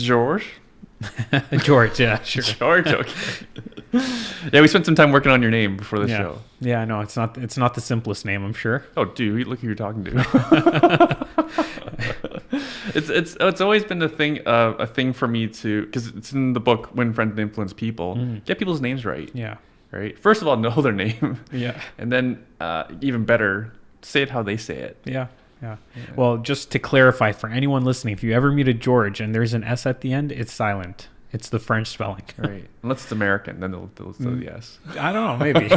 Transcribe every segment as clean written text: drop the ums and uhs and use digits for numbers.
George? George, yeah, sure. George, okay. Yeah, we spent some time working on your name before the show. Yeah, no, it's not the simplest name, I'm sure. Oh, dude, look who you're talking to. It's always been a thing for me to, because it's in the book Win Friends and Influence People. Get people's names right. Yeah. Right. First of all, know their name. Yeah. And then even better, say it how they say it. Yeah. Yeah. Well, just to clarify for anyone listening, if you ever meet a George and there's an S at the end, it's silent. It's the French spelling. Right. Unless it's American, then they'll say the S. I don't know, maybe.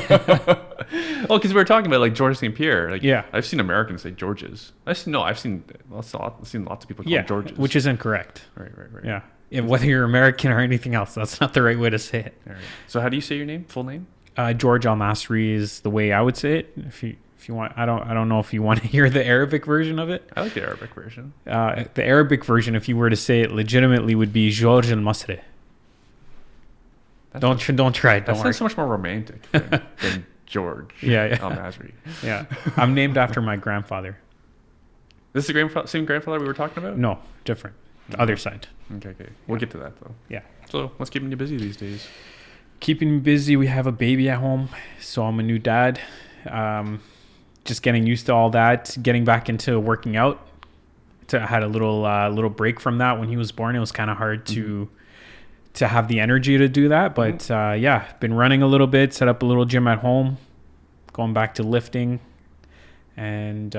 Well, because we were talking about like George St. Pierre. Like, yeah. I've seen Americans say Georges. I've seen lots of people call Georges. Which is incorrect. Right. Yeah. Whether you're American or anything else, that's not the right way to say it. All right. So how do you say your name? Full name? George Masri is the way I would say it. If you want, I don't know if you want to hear the Arabic version of it. I like the Arabic version. The Arabic version, if you were to say it legitimately, would be George Masri. Don't try. Don't worry. That's so much more romantic than George. Yeah. Masri. Yeah. I'm named after my grandfather. This is the same grandfather we were talking about? No, different. The other side. Okay. We'll get to that though. Yeah. So what's keeping you busy these days? Keeping me busy. We have a baby at home, so I'm a new dad. Just getting used to all that, getting back into working out. I had a little break from that when he was born. It was kind of hard to have the energy to do that, but been running a little bit, set up a little gym at home, going back to lifting, and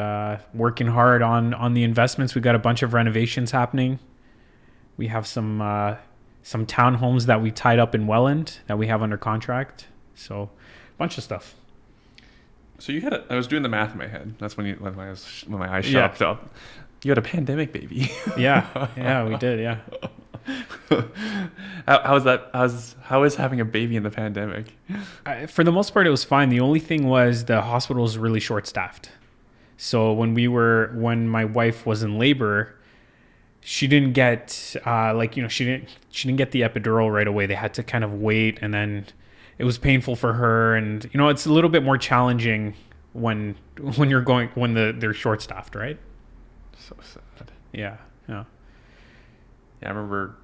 working hard on the investments. We've got a bunch of renovations happening. We have some townhomes that we tied up in Welland that we have under contract. So a bunch of stuff. So I was doing the math in my head. That's when my eyes shot up. You had a pandemic baby. Yeah, we did. Yeah. How is having a baby in the pandemic? For the most part, it was fine. The only thing was the hospital was really short-staffed. So when my wife was in labor, she didn't get she didn't get the epidural right away. They had to kind of wait, and then it was painful for her. And it's a little bit more challenging when they're short-staffed, right? So sad. Yeah. Yeah, I remember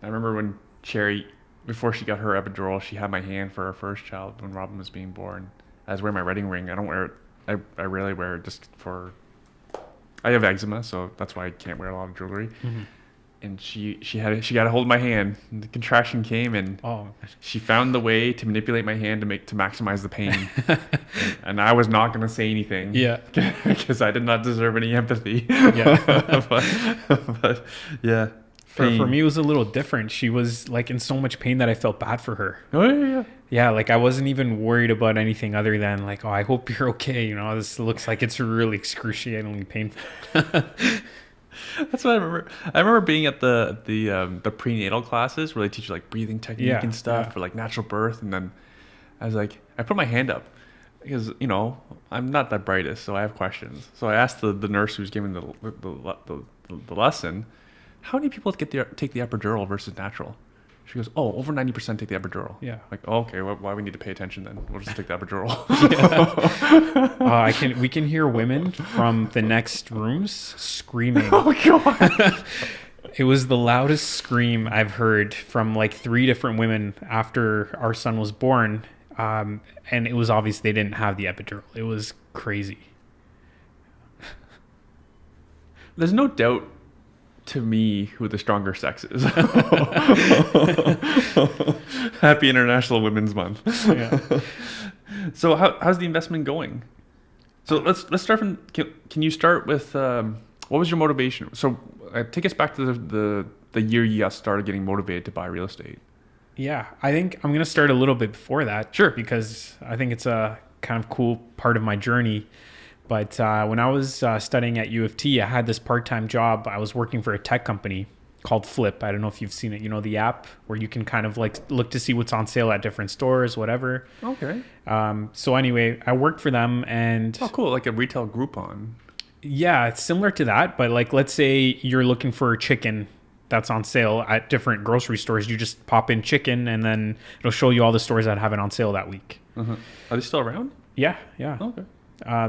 when Cherry, before she got her epidural, she had my hand for her first child when Robin was being born. I was wearing my wedding ring. I don't wear it. I rarely wear it just for. I have eczema, so that's why I can't wear a lot of jewelry. Mm-hmm. And she got a hold of my hand. And the contraction came, and she found the way to manipulate my hand to maximize the pain. and I was not going to say anything. Yeah, because I did not deserve any empathy. Yeah, but yeah. For me, it was a little different. She was like in so much pain that I felt bad for her. Oh yeah. Yeah, like I wasn't even worried about anything other than like, I hope you're okay. This looks like it's really excruciatingly painful. That's what I remember. I remember being at the prenatal classes where they teach you like breathing technique and stuff for like natural birth, and then I was like, I put my hand up because I'm not that brightest, so I have questions. So I asked the nurse who was giving the lesson, how many people take the epidural versus natural? She goes, over 90% take the epidural. Yeah. Like, okay, why we need to pay attention then? We'll just take the epidural. We can hear women from the next rooms screaming. Oh, God. It was the loudest scream I've heard from like 3 different women after our son was born. And it was obvious they didn't have the epidural. It was crazy. There's no doubt to me who the stronger sex is. Happy International Women's Month. Yeah. So how's the investment going? So let's start from. Can you start with what was your motivation? So take us back to the year you got started getting motivated to buy real estate. Yeah, I think I'm gonna start a little bit before that. Sure. Because I think it's a kind of cool part of my journey. But when I was studying at U of T, I had this part-time job. I was working for a tech company called Flip. I don't know if you've seen it. The app where you can kind of like look to see what's on sale at different stores, whatever. Okay. So anyway, I worked for them and... Oh, cool. Like a retail Groupon. Yeah, it's similar to that. But like, let's say you're looking for chicken that's on sale at different grocery stores. You just pop in chicken and then it'll show you all the stores that have it on sale that week. Uh-huh. Are they still around? Yeah. Okay.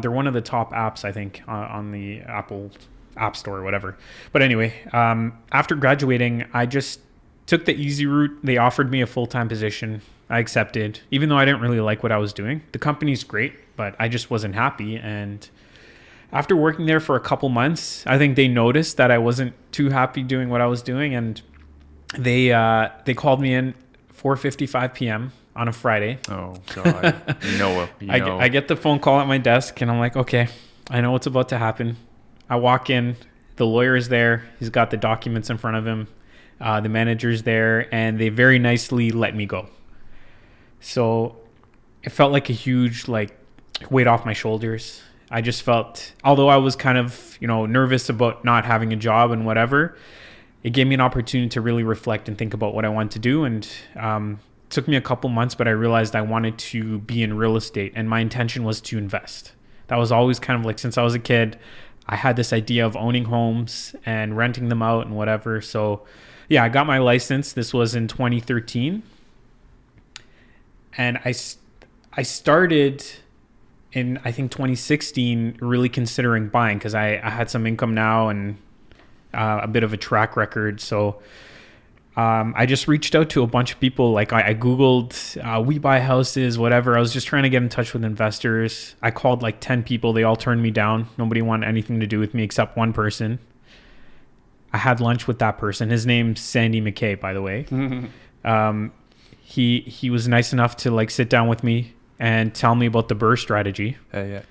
They're one of the top apps, I think, on the Apple app store or whatever. But anyway, after graduating, I just took the easy route. They offered me a full-time position. I accepted, even though I didn't really like what I was doing. The company's great, but I just wasn't happy. And after working there for a couple months, I think they noticed that I wasn't too happy doing what I was doing, and they called me in 4:55 p.m. on a Friday. Oh God, I get the phone call at my desk, and I'm like, okay, I know what's about to happen. I walk in, the lawyer is there. He's got the documents in front of him. The manager's there, and they very nicely let me go. So it felt like a huge weight off my shoulders. I just felt, although I was kind of, nervous about not having a job and whatever, it gave me an opportunity to really reflect and think about what I want to do. And it took me a couple months, but I realized I wanted to be in real estate, and my intention was to invest. That was always kind of since I was a kid, I had this idea of owning homes and renting them out and whatever. So yeah, I got my license. This was in 2013. And I started in, I think, 2016, really considering buying, because I had some income now and a bit of a track record. So I just reached out to a bunch of people. I Googled, we buy houses, whatever. I was just trying to get in touch with investors. I called 10 people. They all turned me down. Nobody wanted anything to do with me except one person. I had lunch with that person. His name's Sandy McKay, by the way. He was nice enough to sit down with me and tell me about the Burr Strategy. Yeah.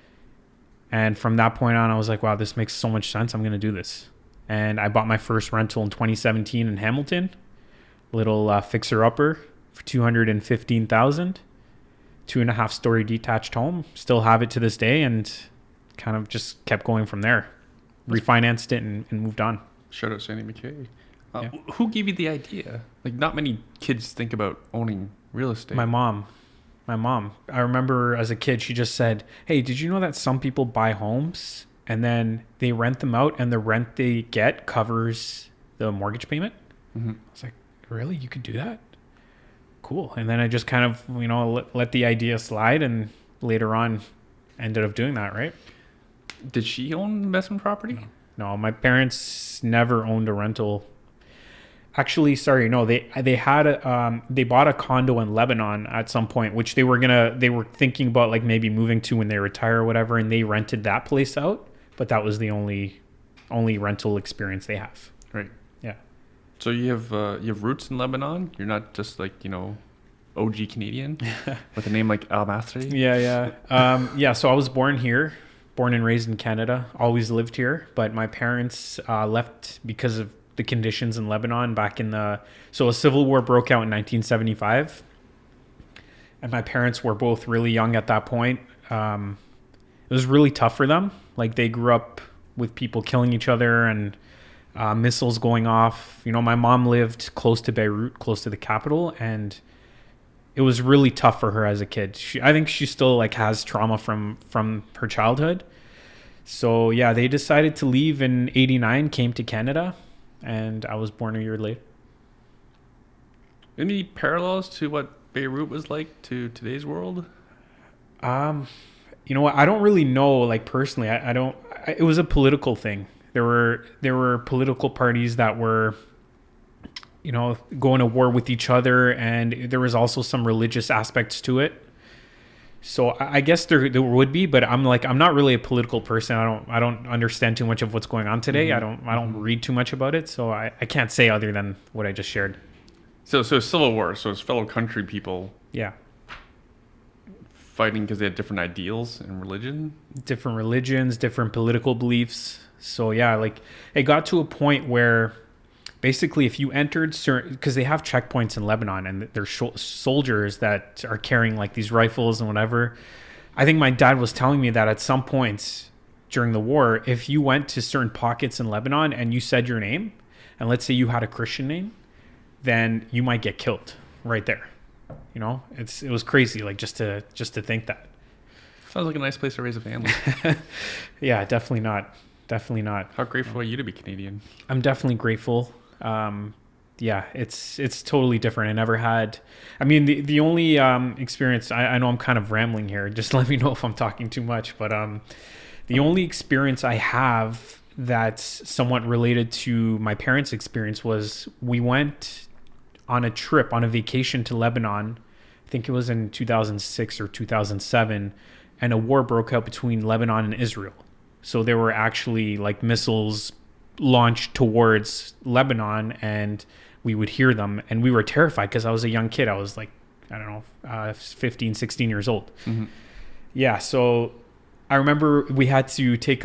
And from that point on, I was like, wow, this makes so much sense. I'm going to do this. And I bought my first rental in 2017 in Hamilton, little fixer-upper for $215,000, 2.5-story detached home. Still have it to this day, and kind of just kept going from there. Refinanced it and moved on. Shout out Sandy McKay. Yeah. Who gave you the idea? Not many kids think about owning real estate. My mom. I remember as a kid, she just said, hey, did you know that some people buy homes and then they rent them out, and the rent they get covers the mortgage payment? Mm-hmm. I was like, really? You could do that? Cool. And then I just kind of, let the idea slide, and later on ended up doing that, right? Did she own investment property? No, my parents never owned a rental. Actually, sorry, no, they bought a condo in Lebanon at some point, which they were thinking about maybe moving to when they retire or whatever, and they rented that place out, but that was the only rental experience they have. Right. Yeah. So you have roots in Lebanon. You're not just OG Canadian with a name like Al Masri. Yeah. So I was born here, born and raised in Canada. Always lived here, but my parents left because of the conditions in Lebanon back so a civil war broke out in 1975, and my parents were both really young at that point. It was really tough for them. They grew up with people killing each other and missiles going off. My mom lived close to Beirut, close to the capital, and it was really tough for her as a kid. I think she still has trauma from her childhood. So yeah, they decided to leave in 89, came to Canada, and I was born a year late. Any parallels to what Beirut was like to today's world? You know what? I don't really know, personally. I don't. It was a political thing. There were political parties that were, going to war with each other, and there was also some religious aspects to it. So I guess there would be, but I'm not really a political person. I don't understand too much of what's going on today. Mm-hmm. I don't read too much about it, so I can't say other than what I just shared. So Civil War. So it's fellow country people. Yeah. Fighting because they had different ideals and religion. Different religions, different political beliefs. So yeah, it got to a point where basically if you entered certain, because they have checkpoints in Lebanon, and there's soldiers that are carrying these rifles and whatever. I think my dad was telling me that at some points during the war, if you went to certain pockets in Lebanon and you said your name, and let's say you had a Christian name, then you might get killed right there. It was crazy, just to think that. Sounds like a nice place to raise a family. Yeah, definitely not. How grateful are you to be Canadian? I'm definitely grateful. Yeah, it's totally different. I never had, the only experience, I know I'm kind of rambling here. Just let me know if I'm talking too much, but the only experience I have that's somewhat related to my parents' experience was we went on a trip, on a vacation to Lebanon. I think it was in 2006 or 2007, and a war broke out between Lebanon and Israel. So there were actually like missiles launched towards Lebanon, and we would hear them, and we were terrified because I was a young kid. I was like, I don't know, 15, 16 years old. Mm-hmm. Yeah, so I remember we had to take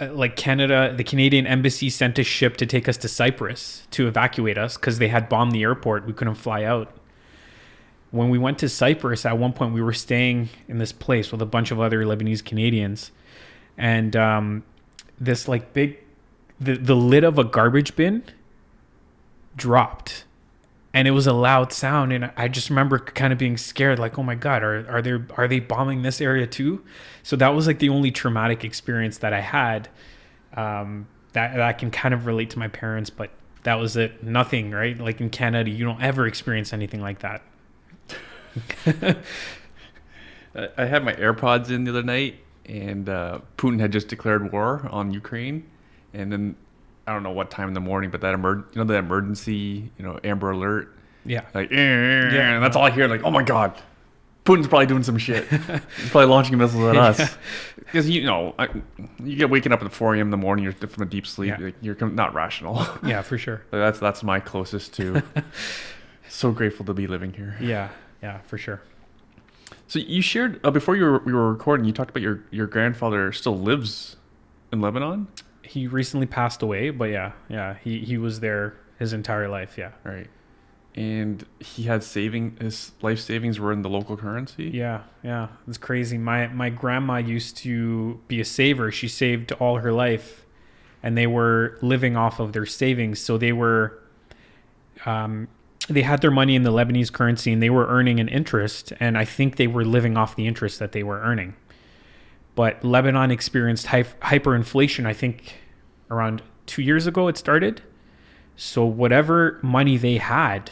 like Canada, the Canadian embassy sent a ship to take us to Cyprus to evacuate us because they had bombed the airport. We couldn't fly out. When we went to Cyprus, at one point we were staying in this place with a bunch of other Lebanese Canadians, and this like the lid of a garbage bin dropped, and it was a loud sound, and I just remember kind of being scared, like, oh my God, are they bombing this area too? So that was like the only traumatic experience that I had, that I can kind of relate to my parents, but that was it. Nothing, right? Like in Canada, you don't ever experience anything like that. I had my AirPods in the other night, and Putin had just declared war on Ukraine, and then I don't know what time in the morning, but that that emergency, Amber Alert. Yeah. Like, and that's all I hear. Like, oh my God, Putin's probably doing some shit. He's probably launching missiles at us. Because you get waking up at 4 a.m. in the morning. You're from a deep sleep. Yeah. You're not rational. Yeah, for sure. That's my closest to. So grateful to be living here. Yeah, for sure. So you shared before we were recording. You talked about your grandfather still lives in Lebanon. He recently passed away, but yeah, he was there his entire life. Yeah. Right. And he had his life savings were in the local currency. Yeah. It's crazy. My grandma used to be a saver. She saved all her life, and they were living off of their savings. So they were, they had their money in the Lebanese currency, and they were earning an interest. And I think they were living off the interest that they were earning. But Lebanon experienced hyperinflation, I think, around 2 years ago it started. So whatever money they had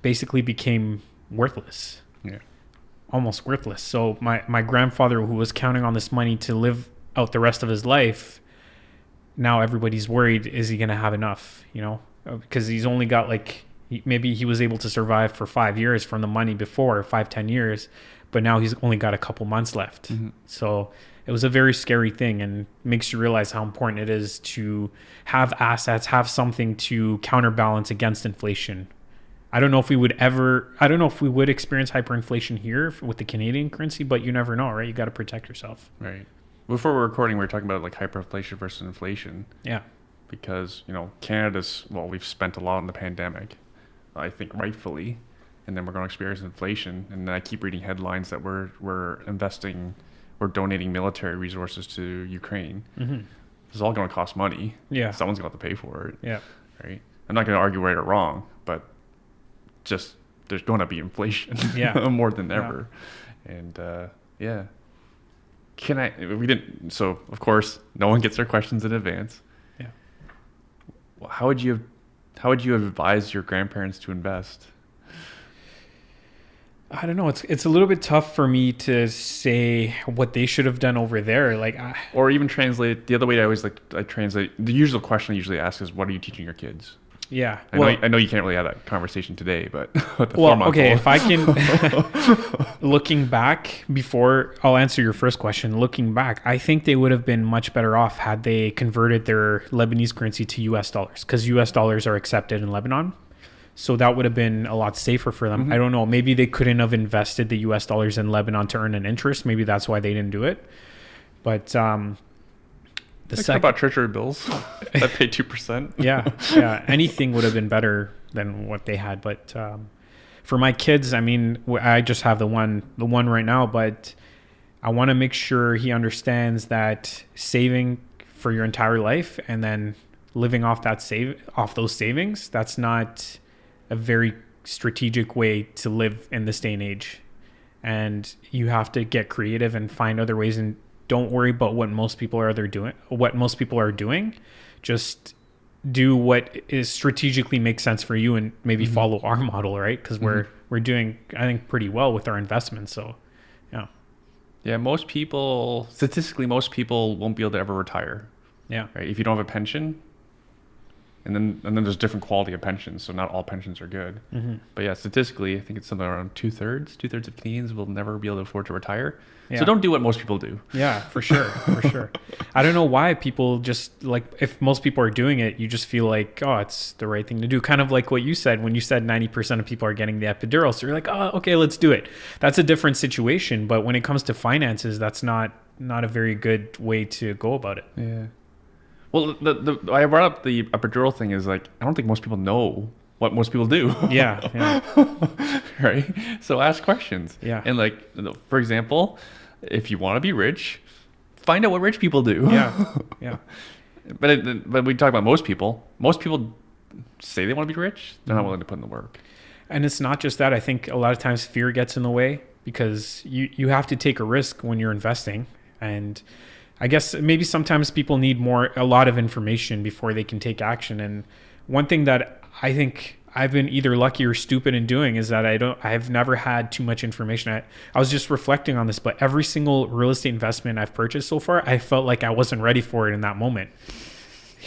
basically became worthless. Yeah. Almost worthless. So my grandfather, who was counting on this money to live out the rest of his life, now everybody's worried, is he going to have enough, Because he's only got maybe he was able to survive for 5 years from the money before, 5-10 years. But now he's only got a couple months left. Mm-hmm. So it was a very scary thing, and makes you realize how important it is to have assets, have something to counterbalance against inflation. I don't know if we would experience hyperinflation here with the Canadian currency, but you never know, right? You got to protect yourself. Right. Before we're recording, we were talking about like hyperinflation versus inflation. Yeah. Because, we've spent a lot in the pandemic, I think rightfully. And then we're going to experience inflation. And then I keep reading headlines that we're donating military resources to Ukraine. Mm-hmm. This is all going to cost money. Yeah. Someone's going to have to pay for it. Yeah. Right. I'm not going to argue right or wrong, but just there's going to be inflation. Yeah. More than ever. And yeah. So of course, no one gets their questions in advance. Yeah. Well, how would you have advised your grandparents to invest? I don't know. It's a little bit tough for me to say what they should have done over there. Or even translate the other way. I translate the usual question I usually ask is, what are you teaching your kids? Yeah. I know you can't really have that conversation today, but okay. If I can, looking back, before I'll answer your first question, looking back, I think they would have been much better off had they converted their Lebanese currency to US dollars, because US dollars are accepted in Lebanon. So that would have been a lot safer for them. Mm-hmm. I don't know. Maybe they couldn't have invested the US dollars in Lebanon to earn an interest. Maybe that's why they didn't do it. But about treasury bills that pay 2%. Yeah. Anything would have been better than what they had. But for my kids, I just have the one right now. But I want to make sure he understands that saving for your entire life and then living off those savings, that's not a very strategic way to live in this day and age. And you have to get creative and find other ways, and don't worry about what most people are doing. Just do what is strategically makes sense for you, and maybe mm-hmm. follow our model, right? Because we're doing, I think, pretty well with our investments. So, yeah. Yeah, statistically, most people won't be able to ever retire. Yeah. Right? If you don't have a pension, and then there's different quality of pensions, so not all pensions are good. Mm-hmm. But yeah, statistically, I think it's something around two-thirds of Canadians will never be able to afford to retire. Yeah. So don't do what most people do. Yeah, for sure. For sure. I don't know why people just like, if most people are doing it, you just feel like, oh, it's the right thing to do. Kind of like what you said when you said 90% of people are getting the epidural. So you're like, oh, okay, let's do it. That's a different situation. But when it comes to finances, that's not a very good way to go about it. Yeah. Well, I brought up the epidural thing is like, I don't think most people know what most people do. Yeah. Right? So ask questions. Yeah. And like, for example, if you want to be rich, find out what rich people do. Yeah. But we talk about most people. Most people say they want to be rich. They're not willing to put in the work. And it's not just that. I think a lot of times fear gets in the way because you have to take a risk when you're investing. And I guess maybe sometimes people need a lot of information before they can take action. And one thing that I think I've been either lucky or stupid in doing is that I've never had too much information. I was just reflecting on this, but every single real estate investment I've purchased so far, I felt like I wasn't ready for it in that moment.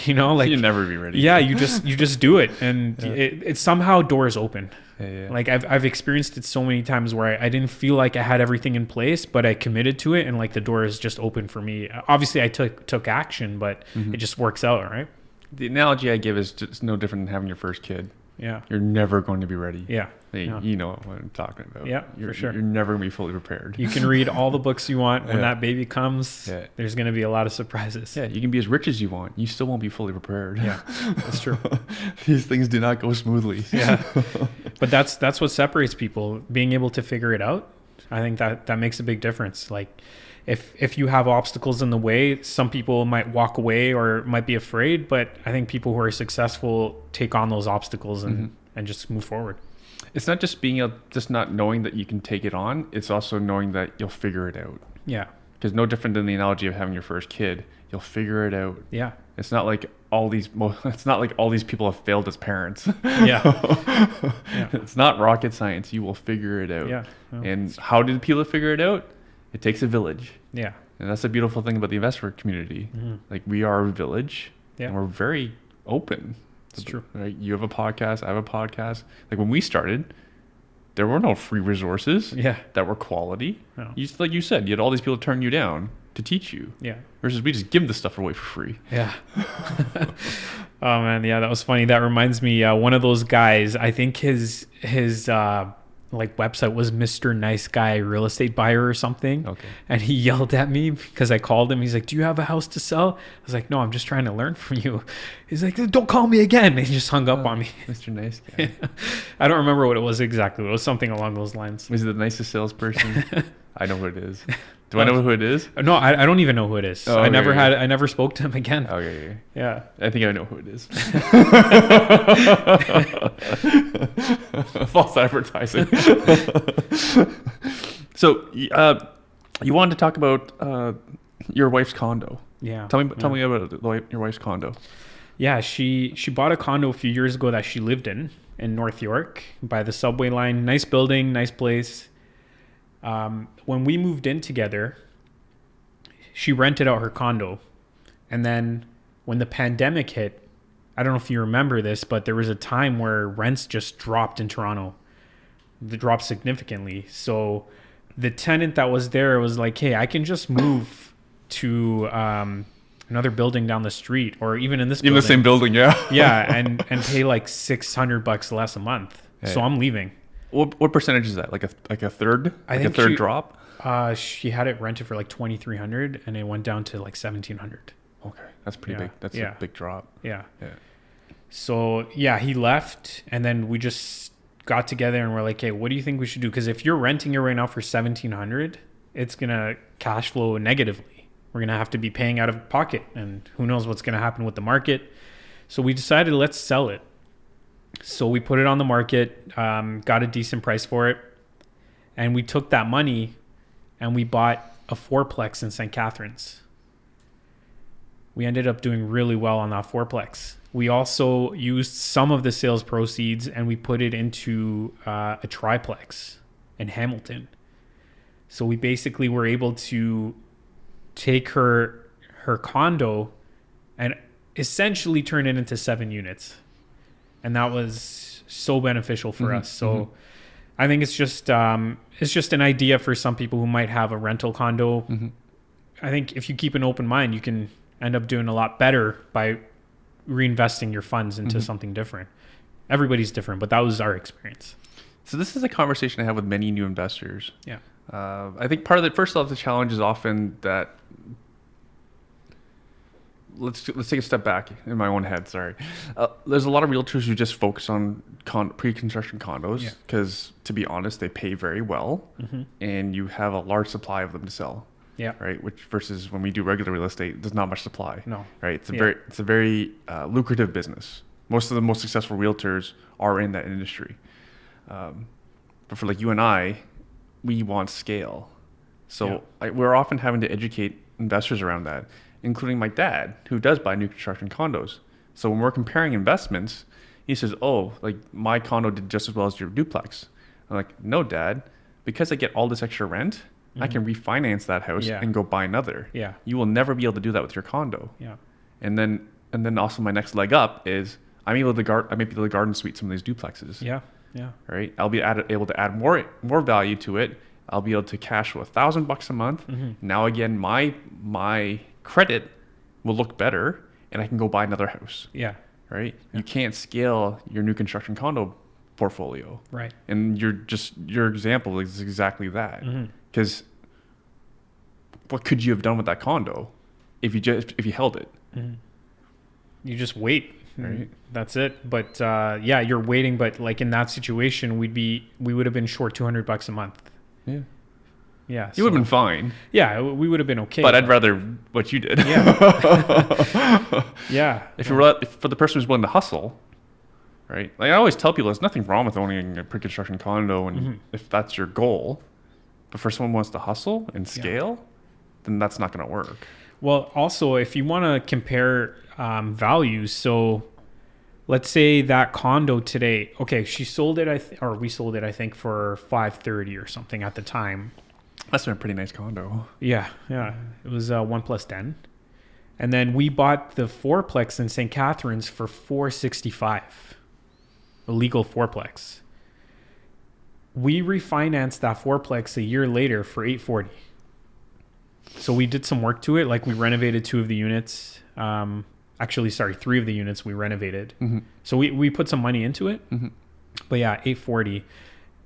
You know, like you'll never be ready. Yeah, you just do it, and it somehow doors open. Yeah. Like I've experienced it so many times where I didn't feel like I had everything in place, but I committed to it, and like the door is just open for me. Obviously, I took action, but it just works out, right? The analogy I give is just no different than having your first kid. Yeah. You're never going to be ready. Yeah. You know what I'm talking about. Yeah, for sure. You're never going to be fully prepared. You can read all the books you want. When that baby comes, there's going to be a lot of surprises. Yeah, you can be as rich as you want. You still won't be fully prepared. Yeah, that's true. These things do not go smoothly. Yeah. But that's what separates people, being able to figure it out. I think that makes a big difference. Like if you have obstacles in the way, some people might walk away or might be afraid, but I think people who are successful take on those obstacles and just move forward. It's not just just not knowing that you can take it on. It's also knowing that you'll figure it out. Yeah. Because no different than the analogy of having your first kid, you'll figure it out. Yeah. It's not like all these people have failed as parents. Yeah. It's not rocket science. You will figure it out. Yeah. And how did people figure it out? It takes a village. Yeah. And that's the beautiful thing about the investor community. Like we are a village, and we're very open. It's true. Right? You have a podcast. I have a podcast. Like when we started, there were no free resources that were quality. No. Like you said, you had all these people turn you down to teach you. Yeah. Versus we just give the stuff away for free. Yeah. Oh man, yeah, that was funny. That reminds me, one of those guys, I think his like website was Mr. Nice Guy Real Estate Buyer or something. Okay. And he yelled at me because I called him. He's like, "Do you have a house to sell?" I was like, "No, I'm just trying to learn from you." He's like, "Don't call me again." And he just hung up on me. Mr. Nice Guy. I don't remember what it was exactly. It was something along those lines. Was he the nicest salesperson? I know who it is. Do I know who it is? No, I don't even know who it is. Oh, I okay. I never spoke to him again. Okay. Yeah. I think I know who it is. False advertising. So, you wanted to talk about your wife's condo. Yeah. Tell me about your wife's condo. Yeah, she bought a condo a few years ago that she lived in North York by the subway line. Nice building, nice place. When we moved in together, she rented out her condo. And then when the pandemic hit, I don't know if you remember this, but there was a time where rents just dropped in Toronto. They dropped significantly. So the tenant that was there was like, "Hey, I can just move to another building down the street, or even in this building." In the same building, yeah. Yeah, and pay like $600 less a month. Yeah. So I'm leaving. What percentage is that? Like a third? I think a third drop? She had it rented for like $2,300 and it went down to like $1,700. Okay, that's pretty big. That's a big drop. Yeah. Yeah. So yeah, he left, and then we just got together and we're like, "Hey, what do you think we should do? Because if you're renting it right now for $1,700, it's gonna cash flow negatively. We're gonna have to be paying out of pocket, and who knows what's gonna happen with the market." So we decided, let's sell it. So we put it on the market, got a decent price for it, and we took that money and we bought a fourplex in St. Catharines. We ended up doing really well on that fourplex. We also used some of the sales proceeds and we put it into a triplex in Hamilton. So we basically were able to take her condo and essentially turn it into 7 units. And that was so beneficial for us. So I think it's just an idea for some people who might have a rental condo. I think if you keep an open mind, you can end up doing a lot better by reinvesting your funds into something different. Everybody's different, but that was our experience. So this is a conversation I have with many new investors. Yeah. I think part of the challenge is often that let's take a step back in my own head. Sorry, there's a lot of realtors who just focus on pre-construction condos because, to be honest, they pay very well, and you have a large supply of them to sell. Yeah. Right. Which versus when we do regular real estate, there's not much supply. No. Right. It's a very lucrative business. Most of the most successful realtors are in that industry. But for like you and I, we want scale. So we're often having to educate investors around that, including my dad, who does buy new construction condos. So when we're comparing investments, he says, oh, like my condo did just as well as your duplex. I'm like, no, Dad, because I get all this extra rent, I can refinance that house and go buy another. Yeah. You will never be able to do that with your condo. Yeah. And then also my next leg up is I may be able to garden suite some of these duplexes. Yeah. Yeah. Right. I'll be able to add more value to it. I'll be able to cash flow $1,000 a month. Now again, my credit will look better, and I can go buy another house. Yeah. Right. Yeah. You can't scale your new construction condo portfolio. Right. And your example is exactly that. Because what could you have done with that condo if you held it? You just wait. Right. That's it. But you're waiting. But like in that situation, we would have been short $200 a month. Yeah. Yeah. You would have been fine. Yeah, we would have been okay. But I'd rather what you did. Yeah. Yeah. If for the person who's willing to hustle, right? Like I always tell people, there's nothing wrong with owning a pre-construction condo, and if that's your goal. But for someone who wants to hustle and scale, then that's not going to work. Well, also, if you want to compare values, so let's say that condo today, okay, she sold it, or we sold it, I think, for $530 or something at the time. That's been a pretty nice condo. Yeah, yeah. It was 1+10. And then we bought the fourplex in St. Catharines for $465, a legal fourplex. We refinanced that fourplex a year later for $840. So we did some work to it. Like we renovated 2 of the units. 3 of the units we renovated. So we put some money into it. But yeah, $840.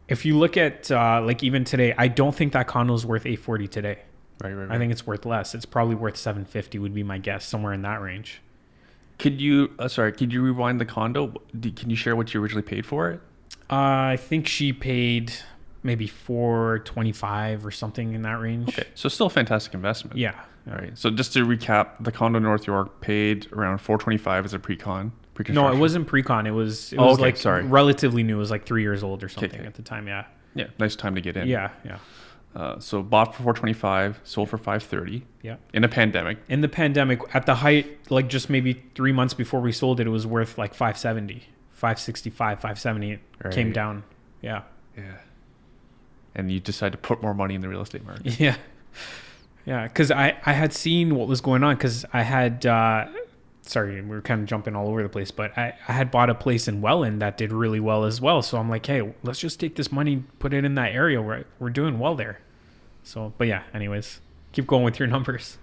If you look at like even today, I don't think that condo is worth $840 today. Right. I think it's worth less. It's probably worth $750 would be my guess, somewhere in that range. Could you rewind the condo? Can you share what you originally paid for it? I think she paid maybe $425 or something in that range. Okay, so still a fantastic investment. Yeah. All right. So just to recap, the condo in North York paid around $425 as a pre-construction. No, it wasn't pre-con. It was relatively new. It was like 3 years old or something at the time. Yeah. Yeah. Nice time to get in. Yeah. So bought for $425, sold for $530. Yeah. In a pandemic. In the pandemic, at the height, like just maybe 3 months before we sold it, it was worth like $570, $565, $570. It came down. Yeah. Yeah. And you decided to put more money in the real estate market. Yeah. Yeah. Because I had seen what was going on because I had, sorry, we were kind of jumping all over the place, but I had bought a place in Welland that did really well as well. So I'm like, hey, let's just take this money, put it in that area where we're doing well there. So, but yeah, anyways, keep going with your numbers.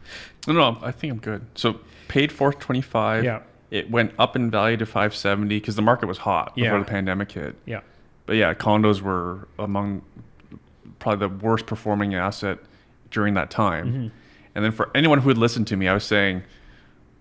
No, I think I'm good. So paid $425. Yeah. It went up in value to $570 because the market was hot before the pandemic hit. Yeah. But yeah, condos were among probably the worst performing asset during that time. And then for anyone who would listen to me, I was saying,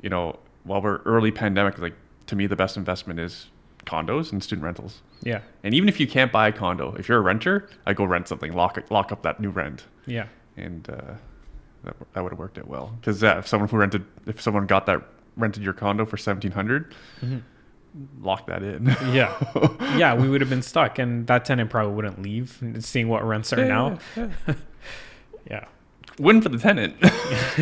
while we're early pandemic, like to me, the best investment is condos and student rentals. Yeah. And even if you can't buy a condo, if you're a renter, I go rent something, lock up that new rent. Yeah. And that would have worked out well. Because if someone rented your condo for $1,700, lock that in. Yeah, we would have been stuck, and that tenant probably wouldn't leave. Seeing what rents are now. Yeah. Yeah. win for the tenant.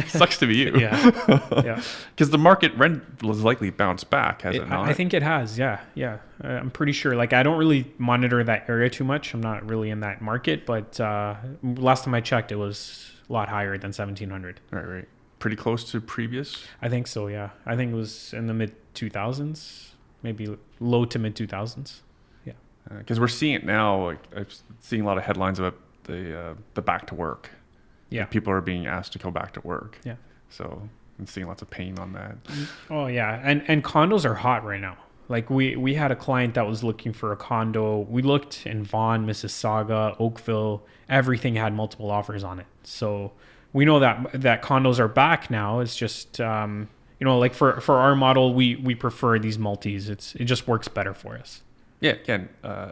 Sucks to be you. Yeah. Because the market rent was likely bounced back, has it not? I think it has. Yeah. I'm pretty sure. Like, I don't really monitor that area too much. I'm not really in that market, but last time I checked, it was a lot higher than 1,700. Right. Pretty close to previous. I think so. Yeah. I think it was in the mid 2000s, maybe low to mid 2000s. Yeah. Because we're seeing it now. Like, I'm seeing a lot of headlines about the back to work. Yeah. People are being asked to go back to work. Yeah. So I'm seeing lots of pain on that. Oh yeah. And condos are hot right now. Like we had a client that was looking for a condo. We looked in Vaughan, Mississauga, Oakville, everything had multiple offers on it. So we know that condos are back now. It's just, like for our model, we prefer these multis. It just works better for us. Yeah. Again,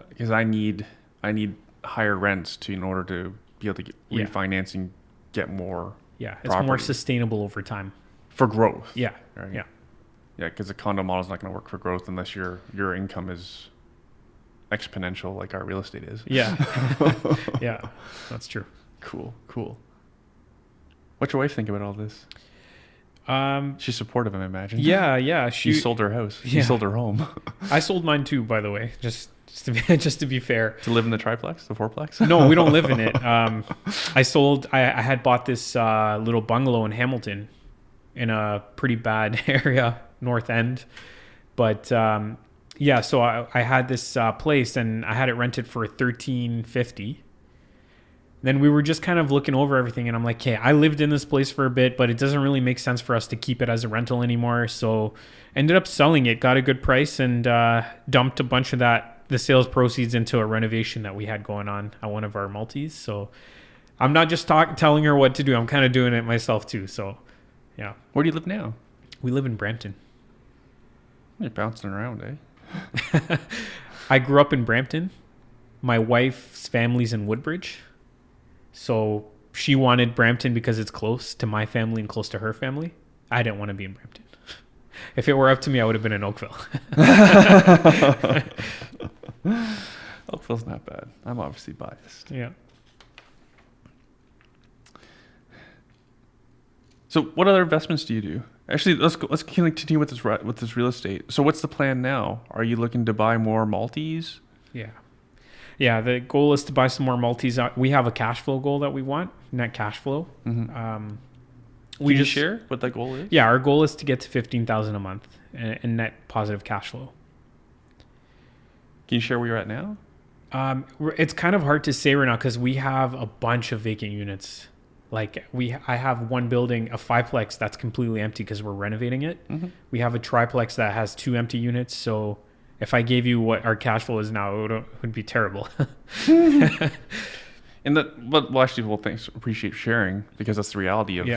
because I need higher rents in order to be able to get refinancing, get more. Yeah. It's more sustainable over time. For growth. Yeah. Right? Yeah. Yeah, because the condo model is not going to work for growth unless your income is exponential like our real estate is. Yeah. Yeah, that's true. Cool. What's your wife think about all this? She's supportive, I imagine. Yeah. She sold her house. She sold her home. I sold mine too, by the way. Just to be fair. To live in the triplex, the fourplex? No, we don't live in it. I had bought this little bungalow in Hamilton in a pretty bad area, North End. But so I had this place and I had it rented for $1,350. Then we were just kind of looking over everything and I'm like, okay, I lived in this place for a bit, but it doesn't really make sense for us to keep it as a rental anymore. So ended up selling it, got a good price, and dumped a bunch of the sales proceeds into a renovation that we had going on at one of our multis. So I'm not just telling her what to do. I'm kind of doing it myself too. So yeah. Where do you live now? We live in Brampton. You're bouncing around, eh? I grew up in Brampton. My wife's family's in Woodbridge. So she wanted Brampton because it's close to my family and close to her family. I didn't want to be in Brampton. If it were up to me, I would have been in Oakville. Oakville's not bad. I'm obviously biased. Yeah. So what other investments do you do? Actually, let's continue with this real estate. So what's the plan now? Are you looking to buy more multis? Yeah, the goal is to buy some more multis. We have a cash flow goal that we want, net cash flow. Mm-hmm. Can you share what that goal is? Yeah, our goal is to get to $15,000 a month in net positive cash flow. Can you share where you're at now? It's kind of hard to say right now because we have a bunch of vacant units. Like I have one building, a fiveplex that's completely empty because we're renovating it. Mm-hmm. We have a triplex that has 2 empty units. So if I gave you what our cash flow is now, it would be terrible. But actually, appreciate sharing because that's the reality of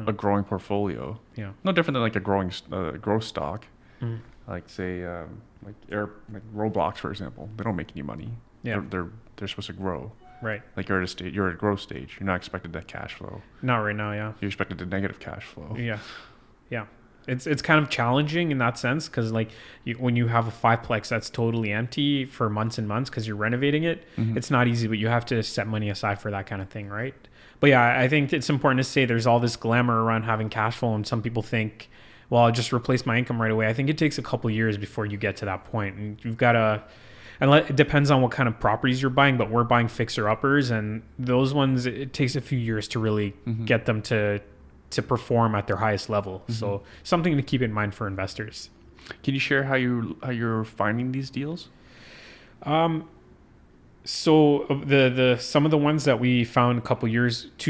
a growing portfolio. Yeah. No different than like a growing growth stock. Mm. Like say like Roblox, for example. They don't make any money. Yeah. They're supposed to grow. Right. Like you're at a growth stage. You're not expected to cash flow. Not right now, yeah. You're expected to negative cash flow. Yeah. It's kind of challenging in that sense because like when you have a fiveplex that's totally empty for months and months because you're renovating it, mm-hmm. It's not easy, but you have to set money aside for that kind of thing, right? But yeah, I think it's important to say there's all this glamour around having cash flow, and some people think, well, I'll just replace my income right away. I think it takes a couple years before you get to that point, and you've got to. And it depends on what kind of properties you're buying, but we're buying fixer-uppers, and those ones, it takes a few years to really mm-hmm. get them to perform at their highest level. Mm-hmm. So something to keep in mind for investors. Can you share how you're finding these deals? So the some of the ones that we found 2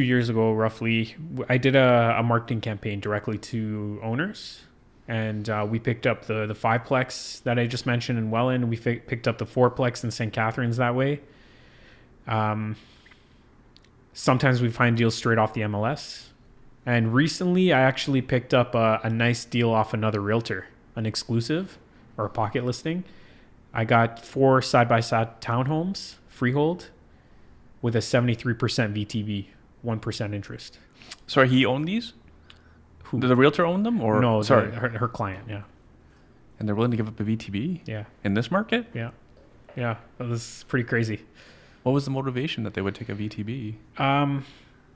years ago, roughly, I did a marketing campaign directly to owners. And we picked up the fiveplex that I just mentioned in Welland. We picked up the fourplex in St. Catharines that way. Sometimes we find deals straight off the MLS. And recently, I actually picked up a nice deal off another realtor, an exclusive or a pocket listing. I got 4 side-by-side townhomes, freehold, with a 73% VTB, 1% interest. Sorry, he owned these? Who? Did the realtor own them? Or no, sorry, her client, yeah. And they're willing to give up a VTB? Yeah. In this market? Yeah. That was pretty crazy. What was the motivation that they would take a VTB?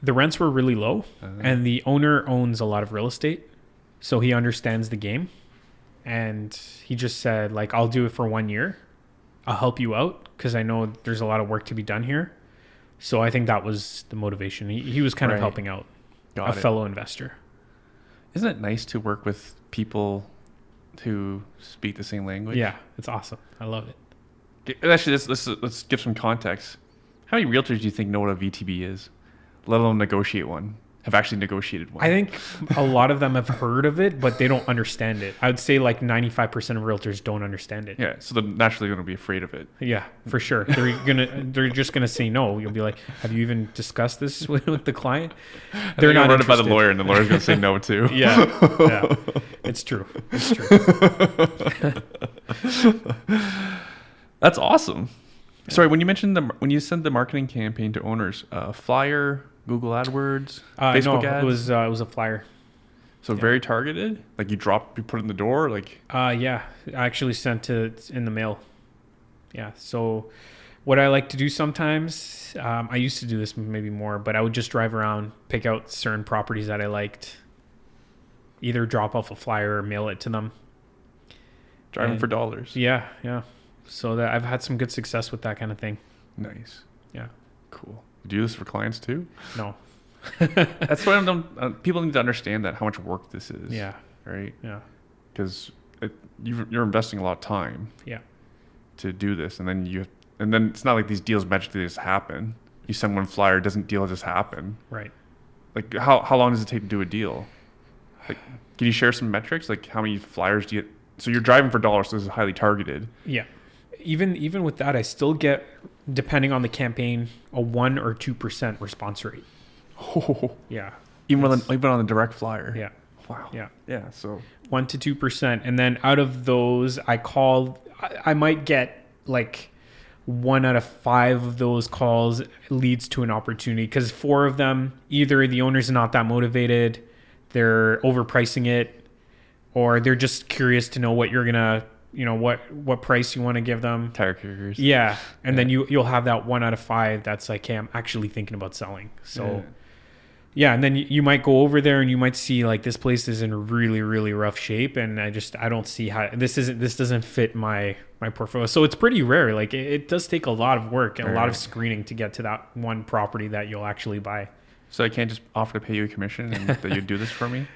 the rents were really low, and the owner owns a lot of real estate, so he understands the game. And he just said, like, I'll do it for 1 year. I'll help you out because I know there's a lot of work to be done here. So I think that was the motivation. He was kind of helping out a fellow investor. Isn't it nice to work with people who speak the same language? Yeah, it's awesome. I love it. Actually, let's give some context. How many realtors do you think know what a VTB is, let alone negotiate one? Have actually negotiated one? I think a lot of them have heard of it, but they don't understand it. I would say like 95% of realtors don't understand it. Yeah, so they're naturally going to be afraid of it. Yeah, for sure. They're just gonna say no. You'll be like, have you even discussed this with the client? They're not run it by the lawyer, and the lawyer's going to say no too. Yeah, it's true. It's true. That's awesome. Yeah. Sorry, when you mentioned when you sent the marketing campaign to owners, flyer, Google AdWords, Facebook ads? It was a flyer. So very targeted? Like you put it in the door? Like yeah, I actually sent it in the mail. Yeah, so what I like to do sometimes, I used to do this maybe more, but I would just drive around, pick out certain properties that I liked, either drop off a flyer or mail it to them. Driving for dollars. Yeah. So that I've had some good success with that kind of thing. Nice. Yeah. Cool. You do this for clients too? No. That's why people need to understand that how much work this is. Yeah. Right? Yeah. Because you're investing a lot of time. Yeah. To do this, and then it's not like these deals magically just happen. You send one flyer, deal just happen. Right. Like how long does it take to do a deal? Like, can you share some metrics? Like how many flyers do you? So you're driving for dollars, so this is highly targeted. Yeah. Even with that, I still get, depending on the campaign, a 1 or 2% response rate. Oh. Yeah. Even on the direct flyer. Yeah. Wow. Yeah. Yeah. So 1 to 2%, and then out of those, I might get like 1 out of 5 of those calls leads to an opportunity, because 4 of them, either the owner's not that motivated, they're overpricing it, or they're just curious to know what you're gonna, what price you want to give them. Tire kickers. Yeah. And then you'll have that 1 out of 5 that's like, hey, I'm actually thinking about selling. So yeah, and then you might go over there and you might see like this place is in really, really rough shape, and I don't see how this doesn't fit my portfolio. So it's pretty rare. Like it does take a lot of work and a lot of screening to get to that one property that you'll actually buy. So I can't just offer to pay you a commission and that you do this for me?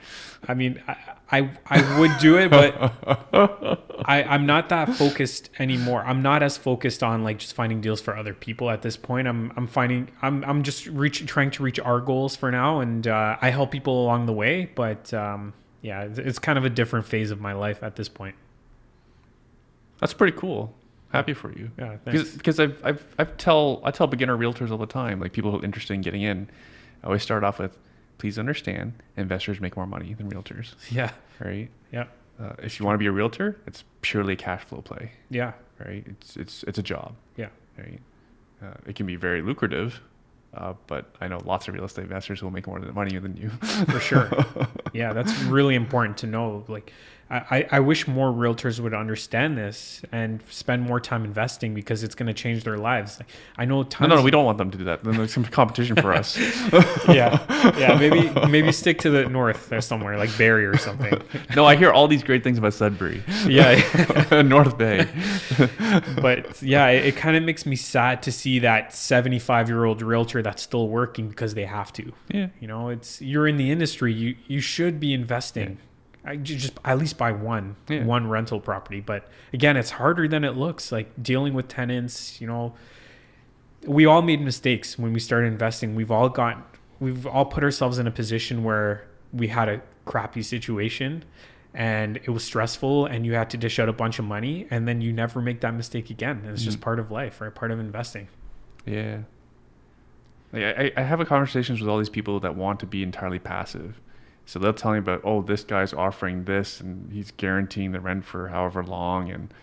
I mean, I would do it, but I'm not that focused anymore. I'm not as focused on like just finding deals for other people at this point. I'm just trying to reach our goals for now, and I help people along the way. But yeah, it's kind of a different phase of my life at this point. That's pretty cool. Happy for you. Yeah, thanks. Because I tell beginner realtors all the time, like people who are interested in getting in, I always start off with, please understand, investors make more money than realtors. Yeah. Right? Yeah. If you want to be a realtor, it's purely a cash flow play. Yeah. Right? It's a job. Yeah. Right? It can be very lucrative, but I know lots of real estate investors who will make more money than you. For sure. Yeah, that's really important to know. Like, I wish more realtors would understand this and spend more time investing, because it's going to change their lives. Like, I know tons. No, we don't want them to do that. Then there's some competition for us. Yeah. Maybe stick to the north or somewhere like Barrie or something. No, I hear all these great things about Sudbury. Yeah, North Bay. But yeah, it kind of makes me sad to see that 75-year-old realtor that's still working because they have to. Yeah, you're in the industry. You should be investing. Yeah. I just at least buy one rental property. But again, it's harder than it looks. Like dealing with tenants, we all made mistakes when we started investing. We've all put ourselves in a position where we had a crappy situation and it was stressful and you had to dish out a bunch of money, and then you never make that mistake again. And it's just part of life, right? Part of investing. Yeah. Like I have conversations with all these people that want to be entirely passive. So they'll tell me about, oh, this guy's offering this and he's guaranteeing the rent for however long. And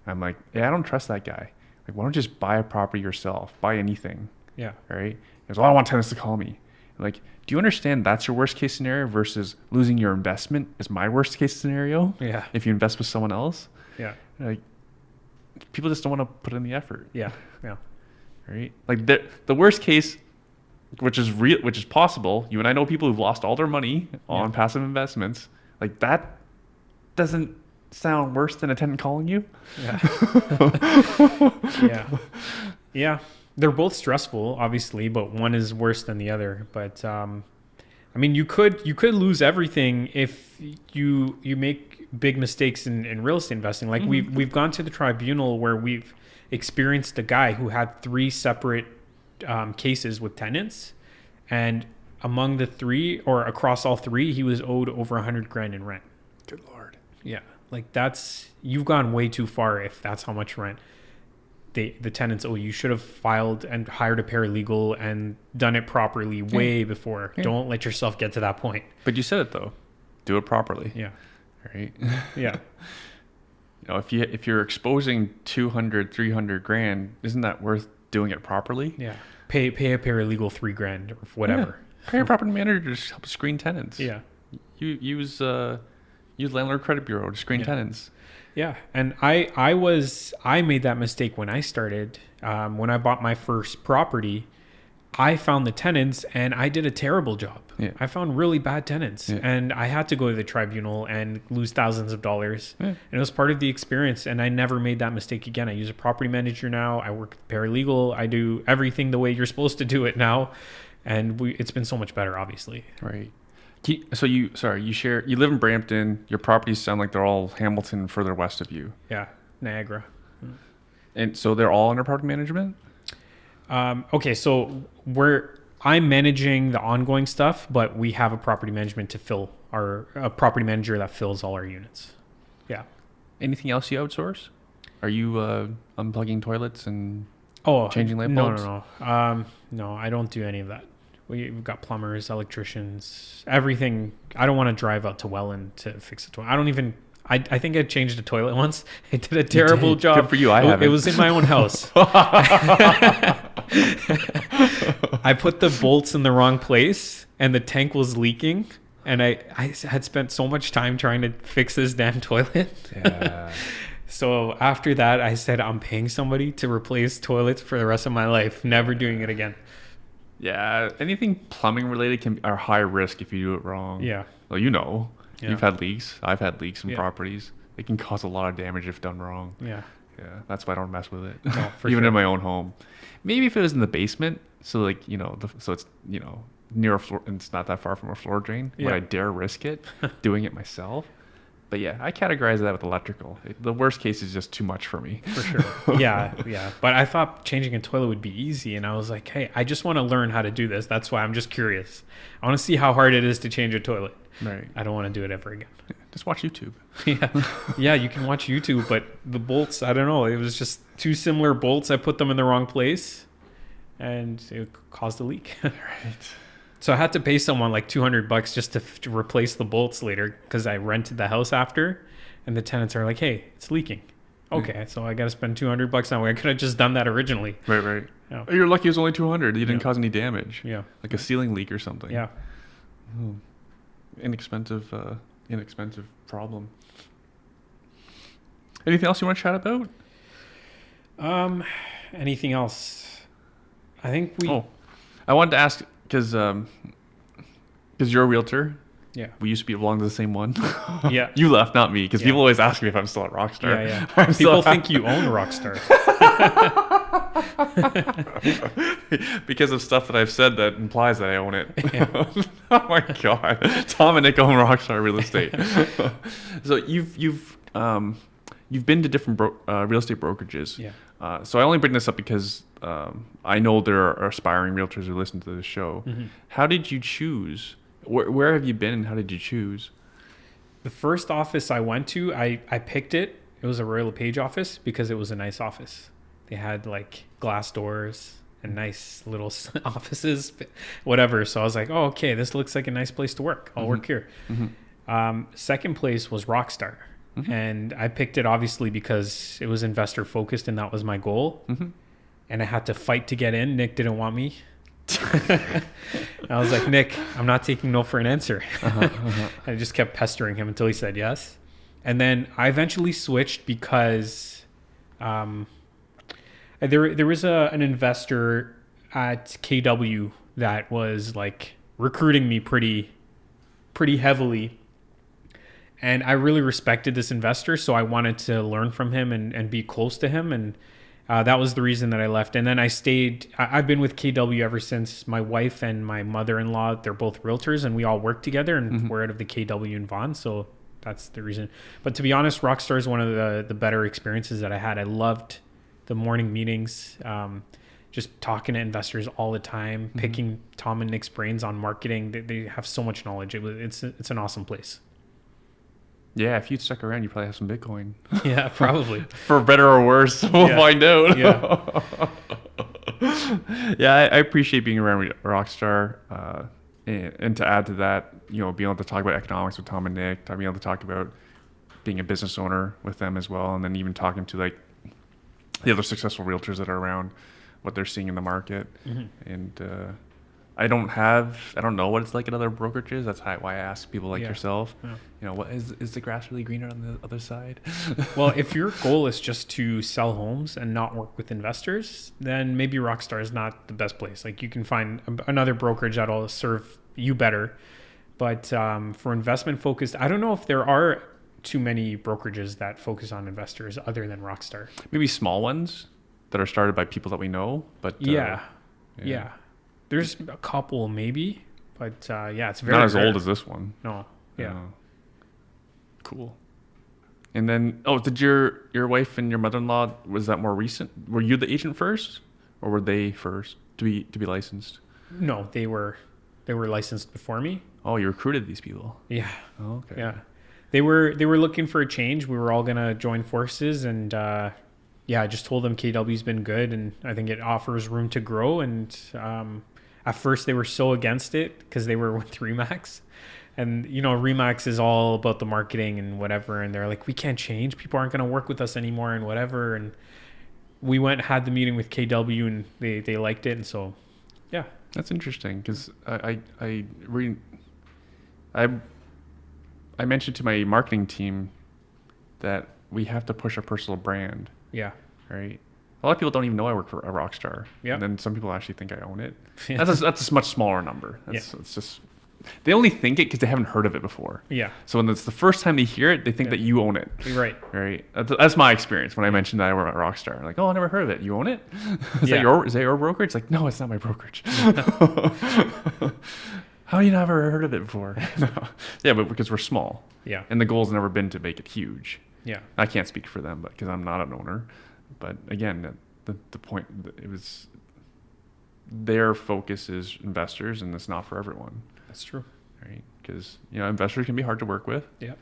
I'm like, yeah, I don't trust that guy. Like, why don't you just buy a property yourself? Buy anything. Yeah. Right? He goes, well, I don't want tenants to call me. I'm like, do you understand that's your worst case scenario versus losing your investment is my worst case scenario? Yeah. If you invest with someone else? Yeah. Like, people just don't want to put in the effort. Yeah. Yeah. Right? Like the worst case which is real, which is possible. You and I know people who've lost all their money on Yeah. passive investments. Like that doesn't sound worse than a tenant calling you. Yeah. Yeah. Yeah. They're both stressful, obviously, but one is worse than the other. But I mean, you could lose everything if you make big mistakes in real estate investing. Like we've gone to the tribunal where we've experienced a guy who had 3 separate cases with tenants, and among the 3 or across all 3, he was owed over 100 grand in rent. Good Lord. Yeah, like you've gone way too far if that's how much rent the tenants owe. You should have filed and hired a paralegal and done it properly way before. Yeah. Don't let yourself get to that point. But you said it though. Do it properly. Yeah. Right. Yeah. If you're exposing 200, 300 grand, isn't that worth doing it properly? Yeah. Pay a paralegal 3 grand or whatever. Yeah. Pay a property manager to just help screen tenants. Yeah. You use landlord credit bureau to screen tenants. Yeah. And I made that mistake when I started. When I bought my first property, I found the tenants and I did a terrible job. Yeah. I found really bad tenants, Yeah. and I had to go to the tribunal and lose thousands of dollars. Yeah. And it was part of the experience, and I never made that mistake again. I use a property manager now. I work with paralegal. I do everything the way you're supposed to do it now. And it's been so much better, obviously. Right. So you live in Brampton. Your properties sound like they're all Hamilton further west of you. Yeah. Niagara. And so they're all under property management? Okay, so I'm managing the ongoing stuff, but we have a property management a property manager that fills all our units. Yeah. Anything else you outsource? Are you unplugging toilets and changing light no, bulbs? No, I don't do any of that. We've got plumbers, electricians, everything. I don't want to drive out to Welland to fix a toilet. I think I changed a toilet once. I did a terrible job. Good for you. I haven't. It was in my own house. I put the bolts in the wrong place and the tank was leaking. And I had spent so much time trying to fix this damn toilet. Yeah. So after that, I said, I'm paying somebody to replace toilets for the rest of my life. Never doing it again. Yeah. Anything plumbing related are high risk if you do it wrong. Yeah. Well, yeah. You've had leaks. I've had leaks in Yeah. properties. They can cause a lot of damage if done wrong. Yeah. Yeah. That's why I don't mess with it. No, for Even sure. in my own home. Maybe if it was in the basement. So like, so it's, near a floor and it's not that far from a floor drain. Yeah. Would I dare risk it doing it myself? But yeah, I categorize that with electrical. The worst case is just too much for me. For sure. Yeah. But I thought changing a toilet would be easy. And I was like, hey, I just want to learn how to do this. That's why I'm just curious. I want to see how hard it is to change a toilet. Right. I don't want to do it ever again. Yeah, just watch YouTube. Yeah, you can watch YouTube, but the bolts, I don't know. It was just 2 similar bolts. I put them in the wrong place and it caused a leak. Right. So I had to pay someone like $200 just to replace the bolts later because I rented the house after, and the tenants are like, "Hey, it's leaking." Okay, so I got to spend $200 now. I could have just done that originally. Right. Yeah. You're lucky it was only 200. You didn't Yeah. cause any damage. Yeah. Like a ceiling leak or something. Yeah. Inexpensive problem. Anything else you want to chat about? Anything else? I think I wanted to ask because you're a realtor. Yeah. We used to belong to the same one. Yeah. You left, not me, because Yeah. people always ask me if I'm still at Rockstar. Yeah. People think you own Rockstar. Because of stuff that I've said that implies that I own it. Yeah. Oh my god, Tom and Nick own Rockstar Real Estate. So you've been to different real estate brokerages. Yeah. So I only bring this up because I know there are aspiring realtors who listen to this show. Mm-hmm. How did you choose? Where have you been, and how did you choose? The first office I went to, I picked it. It was a Royal LePage office because it was a nice office. They had like glass doors and nice little offices, whatever. So I was like, oh, okay, this looks like a nice place to work. I'll work here. Mm-hmm. Second place was Rockstar. Mm-hmm. And I picked it obviously because it was investor focused and that was my goal. Mm-hmm. And I had to fight to get in. Nick didn't want me. I was like, Nick, I'm not taking no for an answer. I just kept pestering him until he said yes. And then I eventually switched because there was an investor at KW that was like recruiting me pretty heavily. And I really respected this investor, so I wanted to learn from him and be close to him. And that was the reason that I left. And then I stayed. I've been with KW ever since. My wife and my mother-in-law, they're both realtors, and we all work together, and we're out of the KW in Vaughan. So that's the reason. But to be honest, Rockstar is one of the better experiences that I had. I loved the morning meetings, just talking to investors all the time, picking Tom and Nick's brains on marketing. They have so much knowledge. It's an awesome place. Yeah, if you'd stuck around, you probably have some Bitcoin. Yeah, probably. For better or worse, we'll find out. Yeah. Yeah, I appreciate being around Rockstar. And to add to that, you know, being able to talk about economics with Tom and Nick, being able to talk about being a business owner with them as well, and then even talking to like the other successful realtors that are around, what they're seeing in the market. And I don't know what it's like at other brokerages. That's why I ask people like yourself, you know, what is the grass really greener on the other side? Well, if your goal is just to sell homes and not work with investors, then maybe Rockstar is not the best place. Like, you can find another brokerage that'll serve you better. But for investment focused, I don't know if there are too many brokerages that focus on investors other than Rockstar. Maybe small ones that are started by people that we know, but yeah. There's a couple maybe, but it's very not as rare. old as this one. No. Yeah. Cool. And then, did your wife and your mother-in-law, was that more recent? Were you the agent first, or were they first to be licensed? No, they were licensed before me. Oh, you recruited these people. Yeah. Oh, okay. Yeah. They were looking for a change. We were all gonna join forces, and I just told them KW's been good, and I think it offers room to grow. And at first they were so against it because they were with Remax, and you know, Remax is all about the marketing and whatever, and they're like, we can't change, people aren't going to work with us anymore and whatever. And we went, had the meeting with KW, and they liked it. And so that's interesting, because I mentioned to my marketing team that we have to push a personal brand. Right. A lot of people don't even know I work for a Rockstar. Yeah. And then some people actually think I own it. Yeah. That's a much smaller number. It's just, they only think it because they haven't heard of it before. Yeah. So when it's the first time they hear it, they think that you own it. Right. Right. That's my experience when I mentioned that I work at Rockstar. Like, I never heard of it. You own it? Is that your brokerage? It's like, no, it's not my brokerage. How do you never heard of it before? Yeah, but because we're small. Yeah. And the goal's never been to make it huge. Yeah. I can't speak for them, but because I'm not an owner. But again, the point, it was, their focus is investors, and it's not for everyone. That's true. Right? Because, you know, investors can be hard to work with. Yeah.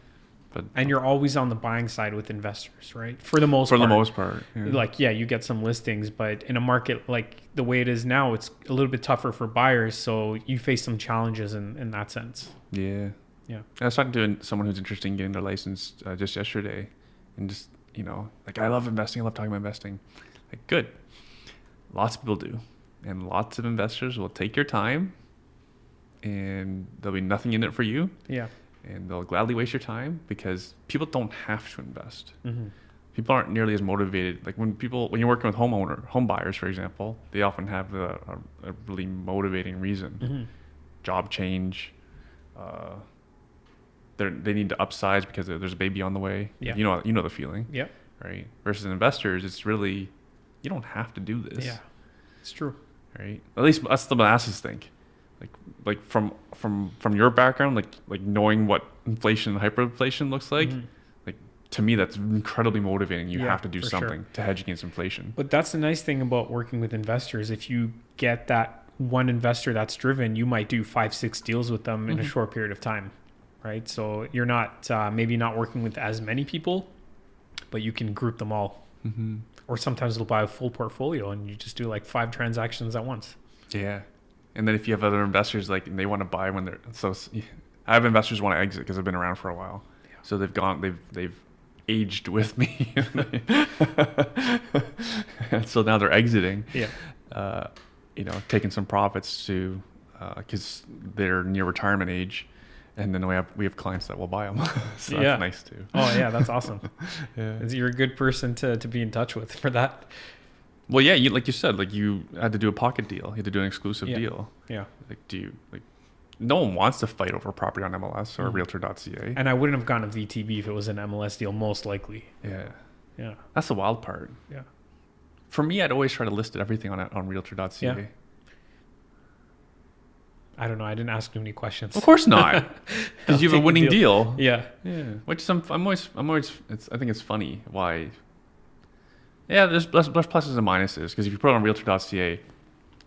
But you're always on the buying side with investors, right? For the most part. Yeah. Like, you get some listings, but in a market like the way it is now, it's a little bit tougher for buyers. So you face some challenges in that sense. Yeah. Yeah. I was talking to someone who's interested in getting their license just yesterday, and just, you know, like, I love investing. I love talking about investing. Like, good. Lots of people do. And lots of investors will take your time, and there'll be nothing in it for you. Yeah. And they'll gladly waste your time, because people don't have to invest. Mm-hmm. People aren't nearly as motivated. Like, when you're working with home buyers, for example, they often have a really motivating reason. Mm-hmm. Job change. They need to upsize because there's a baby on the way. Yeah. You know the feeling. Yeah. Right. Versus investors, it's really, you don't have to do this. Yeah. It's true. Right. At least that's the masses think. Like from your background, like knowing what inflation and hyperinflation looks like, like, to me, that's incredibly motivating. You have to do something to hedge against inflation. But that's the nice thing about working with investors. If you get that one investor that's driven, you might do 5-6 deals with them in a short period of time. Right. So you're not maybe not working with as many people, but you can group them all. Mm-hmm. Or sometimes they'll buy a full portfolio and you just do like 5 transactions at once. Yeah. And then if you have other investors, like, and they want to buy when I have investors who want to exit because they've been around for a while. Yeah. So they've aged with me. And so now they're exiting. Yeah. You know, taking some profits to, because they're near retirement age. And then we have clients that will buy them. So that's nice too. Oh yeah, that's awesome. Yeah. You're a good person to be in touch with for that. Well, yeah, you like you said, like you had to do a pocket deal. You had to do an exclusive Yeah. deal. Yeah. Like, do you like? No one wants to fight over property on MLS or Mhm. Realtor.ca. And I wouldn't have gone a VTB if it was an MLS deal, most likely. Yeah, Yeah. that's the wild part. Yeah. For me, I'd always try to list everything on Realtor.ca. Yeah. I don't know. I didn't ask too many questions. Of course not, because you have a winning deal. Yeah. Yeah, which I'm always. I think it's funny why. Yeah, there's pluses and minuses because if you put it on Realtor.ca,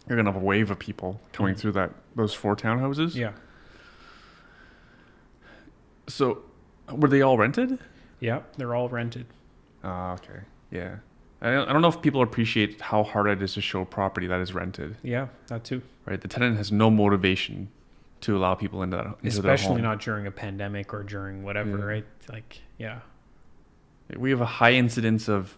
you're gonna have a wave of people coming through those 4 townhouses. Yeah. So, were they all rented? Yeah. They're all rented. Okay. Yeah. I don't know if people appreciate how hard it is to show property that is rented. Yeah. That too. Right. The tenant has no motivation to allow people into their Especially home. not during a pandemic or during whatever, Yeah. right? Like, yeah. We have a high incidence of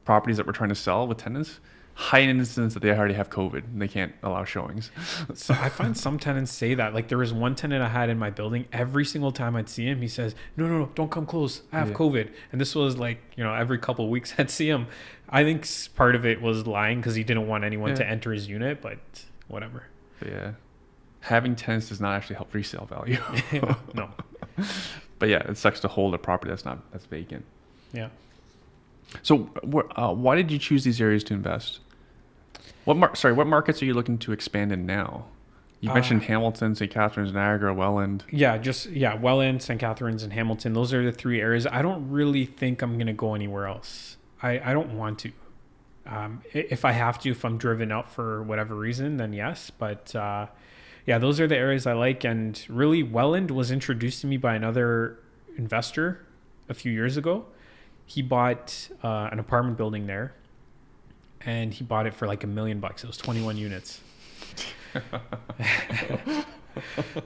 properties that we're trying to sell with tenants. High incidence that they already have COVID and they can't allow showings. So I find some tenants say that. Like there was one tenant I had in my building. Every single time I'd see him, he says, "No, don't come close. I have COVID." And this was like, every couple of weeks I'd see him. I think part of it was lying because he didn't want anyone to enter his unit, but whatever. Yeah. Having tenants does not actually help resale value. No. But yeah, it sucks to hold a property that's vacant. Yeah. So why did you choose these areas to invest? What markets are you looking to expand in now? You mentioned Hamilton, St. Catharines, Niagara, Welland. Welland, St. Catharines, and Hamilton. Those are the 3 areas. I don't really think I'm going to go anywhere else. I don't want to. If I have to, if I'm driven out for whatever reason, then yes. But those are the areas I like. And really, Welland was introduced to me by another investor a few years ago. He bought an apartment building there. And he bought it for like $1 million. It was 21 units.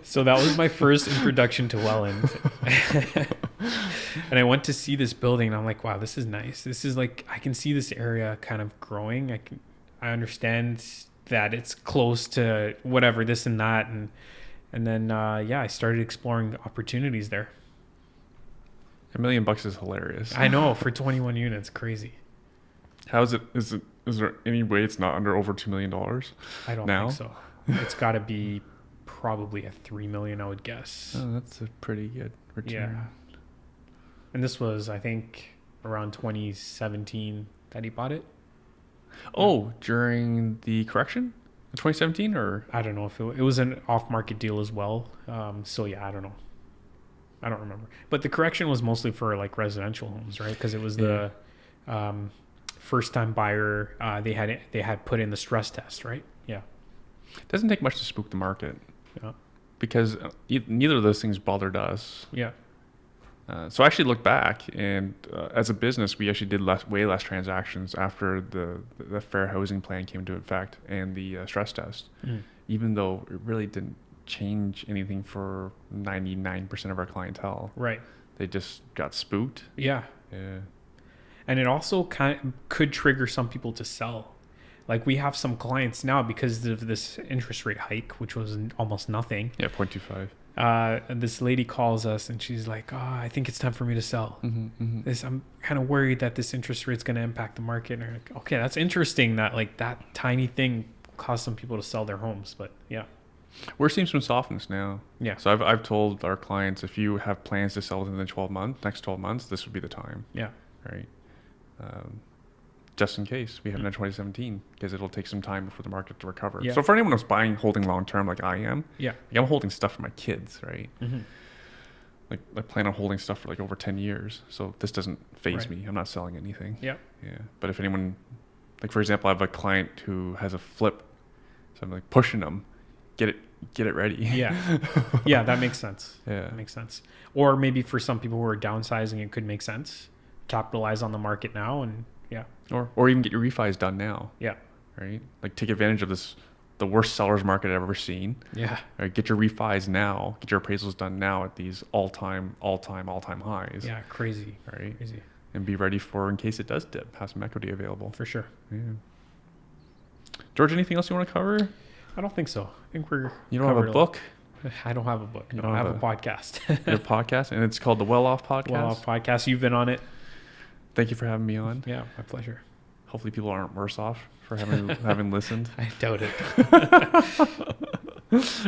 So that was my first introduction to Welland. And I went to see this building and I'm like, wow, this is nice. This is like, I can see this area kind of growing. I understand that it's close to whatever, this and that. And then, I started exploring opportunities there. $1 million is hilarious. I know, for 21 units, crazy. How is it? Is there any way it's not under over $2 million? I don't think so. It's got to be probably a $3 million, I would guess. Oh, that's a pretty good return. Yeah. And this was, I think, around 2017 that he bought it. Oh, during the correction, in 2017, or I don't know if it was an off-market deal as well. I don't know. I don't remember. But the correction was mostly for like residential homes, right? Because it was the first-time buyer. They had put in the stress test, right? Yeah. It doesn't take much to spook the market. Yeah. Because neither of those things bothered us. Yeah. So I actually looked back, and as a business, we actually did way less transactions after the fair housing plan came into effect and the stress test, even though it really didn't change anything for 99% of our clientele. Right. They just got spooked. Yeah. Yeah. And it also could trigger some people to sell. Like we have some clients now because of this interest rate hike, which was almost nothing. Yeah, 0.25. This lady calls us and she's like, I think it's time for me to sell. I'm kind of worried that this interest rate's going to impact the market. And we're like, okay, that's interesting that like that tiny thing caused some people to sell their homes. But yeah. We're seeing some softness now. Yeah. So I've told our clients, if you have plans to sell within the next 12 months, this would be the time. Yeah. Right. Just in case we haven't had 2017, because it'll take some time for the market to recover. Yeah. So for anyone who's holding long term like I am, yeah, like I'm holding stuff for my kids, right? Like I plan on holding stuff for like over 10 years. So this doesn't phase me. I'm not selling anything. Yeah. Yeah. But if anyone, like for example, I have a client who has a flip, so I'm like pushing them, get it ready. Yeah. Yeah, that makes sense. Yeah. That makes sense. Or maybe for some people who are downsizing, it could make sense. Capitalize on the market now and yeah. Or even get your refis done now. Yeah. Right? Like take advantage of the worst seller's market I've ever seen. Yeah. Right? Get your refis now. Get your appraisals done now at these all-time highs. Yeah, crazy. Right? Crazy. And be ready for in case it does dip. Have some equity available. For sure. Yeah. George, anything else you want to cover? I don't think so. I think we're You don't have a book? I don't have a book. You I have a podcast. Your podcast? And it's called the Well Off Podcast? Well Off Podcast. You've been on it. Thank you for having me on. Yeah, my pleasure. Hopefully people aren't worse off for having listened. I doubt it.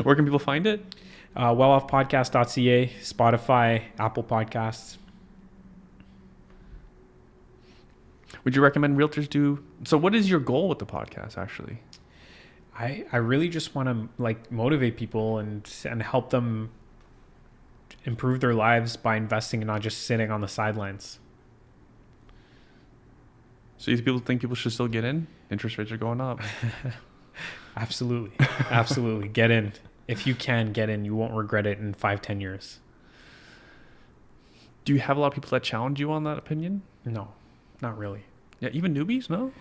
Where can people find it? Welloffpodcast.ca, Spotify, Apple Podcasts. Would you recommend realtors do? So what is your goal with the podcast actually? I really just want to like motivate people and help them improve their lives by investing and not just sitting on the sidelines. So you think people should still get in? Interest rates are going up. Absolutely. Absolutely. Get in. If you can get in, you won't regret it in 5-10 years. Do you have a lot of people that challenge you on that opinion? No, not really. Yeah, even newbies, no?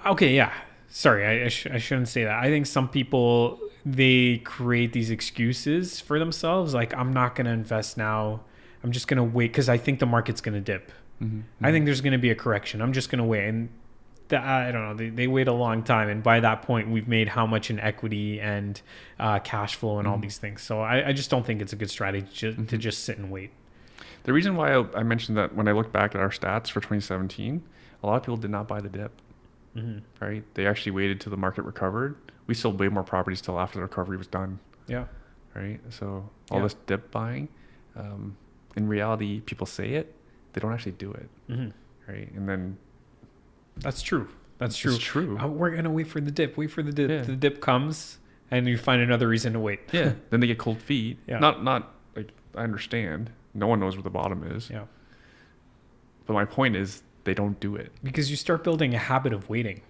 Okay, yeah. Sorry, I shouldn't say that. I think some people, they create these excuses for themselves. Like, I'm not going to invest now. I'm just going to wait because I think the market's going to dip. I think there's going to be a correction. I'm just going to wait. And I don't know. They wait a long time. And by that point, we've made how much in equity and cash flow and all these things. So I just don't think it's a good strategy to just sit and wait. The reason why I mentioned that when I look back at our stats for 2017, a lot of people did not buy the dip. Right? They actually waited till the market recovered. We sold way more properties till after the recovery was done. Yeah. Right? So all this dip buying, in reality, people say it, they don't actually do it. Right? And then that's true. That's true. It's true. We're going to wait for the dip. Wait for the dip. Yeah. The dip comes and you find another reason to wait. Yeah. Then they get cold feet. Yeah. Not like, I understand. No one knows where the bottom is. Yeah. But my point is they don't do it. Because you start building a habit of waiting.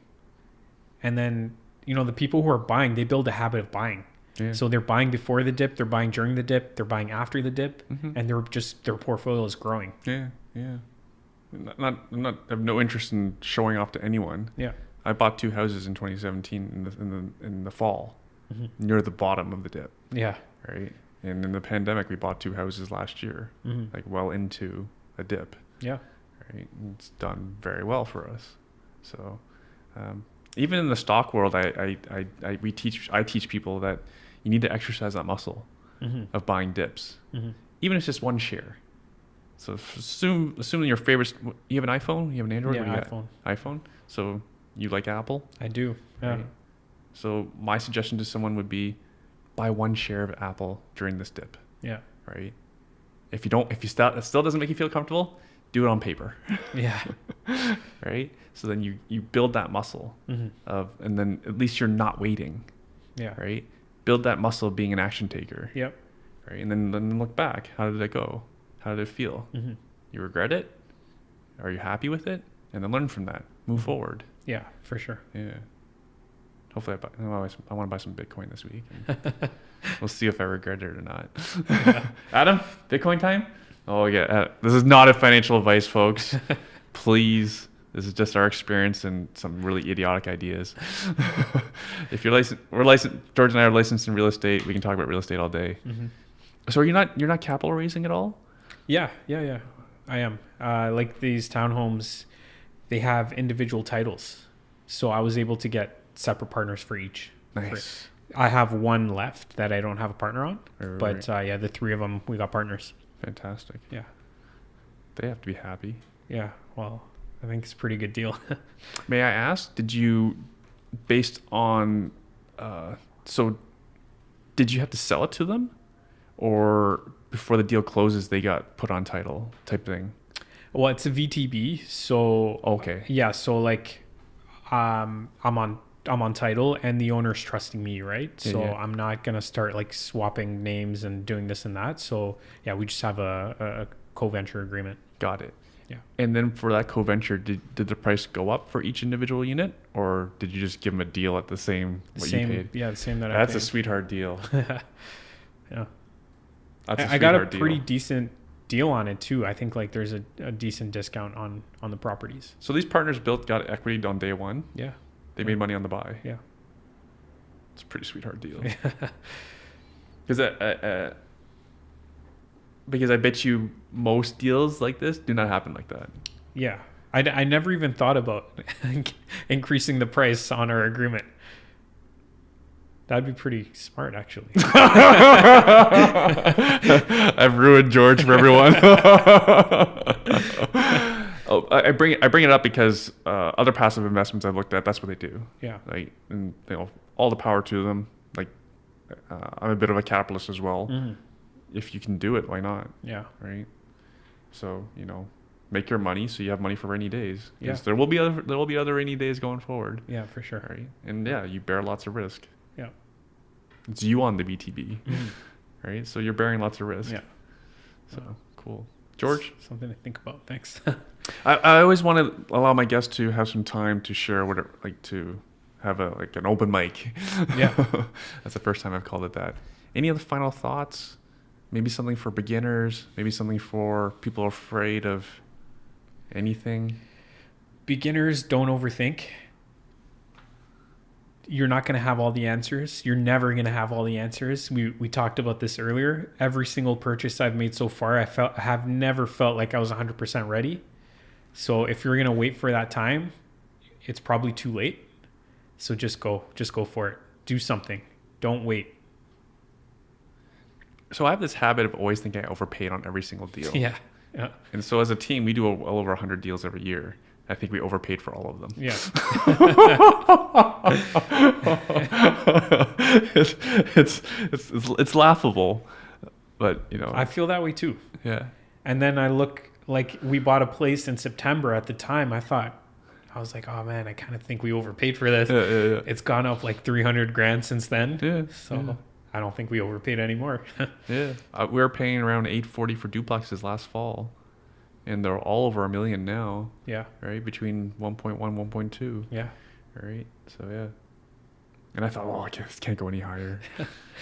And then, the people who are buying, they build a habit of buying. Yeah. So they're buying before the dip, they're buying during the dip, they're buying after the dip, and their portfolio is growing. Yeah. Yeah. I have no interest in showing off to anyone. Yeah. I bought 2 houses in 2017 in the fall, near the bottom of the dip. Yeah. Right. And in the pandemic, we bought 2 houses last year, like well into a dip. Yeah. Right. And it's done very well for us. So, even in the stock world, I teach people that you need to exercise that muscle of buying dips, even if it's just one share. So assume your favorite. You have an iPhone. You have an Android. Yeah, iPhone. iPhone. So you like Apple? I do. Yeah. Right? So my suggestion to someone would be, buy 1 share of Apple during this dip. Yeah. Right. If it still doesn't make you feel comfortable, do it on paper. Yeah. Right. So then you build that muscle and then at least you're not waiting. Yeah. Right. Build that muscle of being an action taker. Yep. Right. And then look back. How did it go? How did it feel? You regret it? Are you happy with it? And then learn from that. Move forward. Yeah, for sure. Yeah. Hopefully I want to buy some Bitcoin this week. We'll see if I regret it or not. Yeah. Adam, Bitcoin time? Oh yeah. This is not a financial advice, folks. Please. This is just our experience and some really idiotic ideas. If you're licensed, George and I are licensed in real estate. We can talk about real estate all day. So you're not capital raising at all? Yeah. I am. Like these townhomes, they have individual titles. So I was able to get separate partners for each. Nice. I have 1 left that I don't have a partner on. Right. But the 3 of them, we got partners. Fantastic. Yeah. They have to be happy. Yeah. Well, I think it's a pretty good deal. May I ask, did you, based on, did you have to sell it to them? Or before the deal closes, they got put on title type thing? Well, it's a VTB. So, okay. Yeah. So like, I'm on title and the owner's trusting me, right? Yeah, so I'm not going to start like swapping names and doing this and that. So yeah, we just have a co-venture agreement. Got it. Yeah. And then for that co-venture, did the price go up for each individual unit, or did you just give them a deal at the same you paid? Yeah, the same that I paid. That's a sweetheart deal. Yeah. That's I got a pretty decent deal on it too. I think like there's a decent discount on the properties. So these partners got equity on day one? Yeah. They made money on the buy? Yeah. It's a pretty sweetheart deal. Because I bet you most deals like this do not happen like that. Yeah. I never even thought about increasing the price on our agreement. That'd be pretty smart, actually. I've ruined George for everyone. I bring it up because other passive investments I've looked at, that's what they do. Yeah. Like, and all the power to them. Like, I'm a bit of a capitalist as well. Mm-hmm. If you can do it, why not? Yeah. Right. So make your money so you have money for rainy days. Yeah. There will be other rainy days going forward. Yeah, for sure. Right. And you bear lots of risk. Yeah. It's you on the BTB. Mm-hmm. Right. So you're bearing lots of risk. Yeah. So cool. George? Something to think about. Thanks. I always want to allow my guests to have some time to share whatever, like to have an open mic. Yeah. That's the first time I've called it that. Any other final thoughts? Maybe something for beginners, maybe something for people afraid of anything. Beginners, don't overthink. You're not going to have all the answers. You're never going to have all the answers. We talked about this earlier. Every single purchase I've made so far, I have never felt like I was 100% ready. So if you're going to wait for that time, it's probably too late. So just go for it. Do something. Don't wait. So I have this habit of always thinking I overpaid on every single deal. Yeah. And so as a team, we do well over 100 deals every year. I think we overpaid for all of them. Yeah. it's laughable, but I feel that way too. Yeah. And then I look, like, we bought a place in September. At the time, I was like, oh man, I kind of think we overpaid for this. Yeah. It's gone up like 300 grand since then. Yeah. So yeah. I don't think we overpaid anymore. Yeah. We were paying around $840 for duplexes last fall, and they're all over $1 million now. Yeah. Right. Between 1.1, 1.2. Yeah. Right. So yeah. And I thought, I can't go any higher.